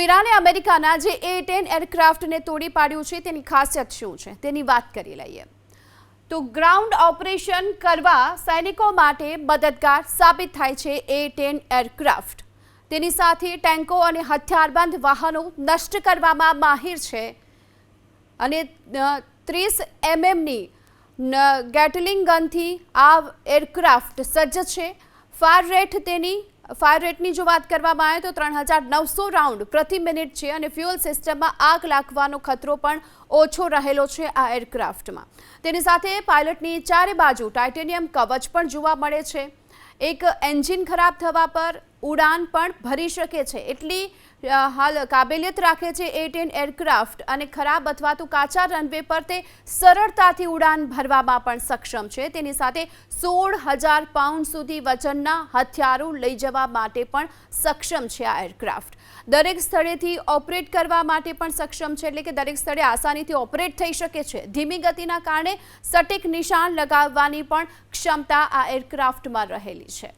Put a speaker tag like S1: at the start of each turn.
S1: ઈરાને અમેરિકાના જે A-10 એરક્રાફ્ટને તોડી પાડ્યું છે તેની ખાસિયત શું છે તેની વાત કરી લઈએ તો ગ્રાઉન્ડ ઓપરેશન કરવા સૈનિકો માટે મદદગાર સાબિત થાય છે A-10 એરક્રાફ્ટ। તેની સાથે ટેન્કો અને હથિયારબંધ વાહનો નષ્ટ કરવામાં માહિર છે અને 30 mm ગેટલિંગ ગનથી આ એરક્રાફ્ટ સજ્જ છે। ફાયર રેટની જો વાત કરવામાં આવે તો 3900 રાઉન્ડ પ્રતિ મિનિટ છે અને ફ્યુઅલ સિસ્ટમમાં આગ લાગવાનો ખતરો પણ ઓછો રહેલો છે આ એરક્રાફ્ટમાં। તેની સાથે પાયલટની ચારે બાજુ ટાઇટેનિયમ કવચ પણ જોવા મળે છે। એક એન્જિન ખરાબ થવા પર ઉડાન પણ ભરી શકે છે એટલી હાલ કાબેલિયત રાખે છે A-10 એરક્રાફ્ટ અને ખરાબ અથવા તો કાચા રનવે પર તે સરળતાથી ઉડાન ભરવામાં પણ સક્ષમ છે। તેની સાથે 16,000 પાઉન્ડ સુધી વજનના હથિયારો લઈ જવા માટે પણ સક્ષમ છે આ એરક્રાફ્ટ। દરેક સ્થળેથી ઓપરેટ કરવા માટે પણ સક્ષમ છે એટલે કે દરેક સ્થળે આસાનીથી ઓપરેટ થઈ શકે છે। ધીમી ગતિના કારણે સટીક નિશાન લગાવવાની પણ ક્ષમતા આ એરક્રાફ્ટમાં રહેલી છે।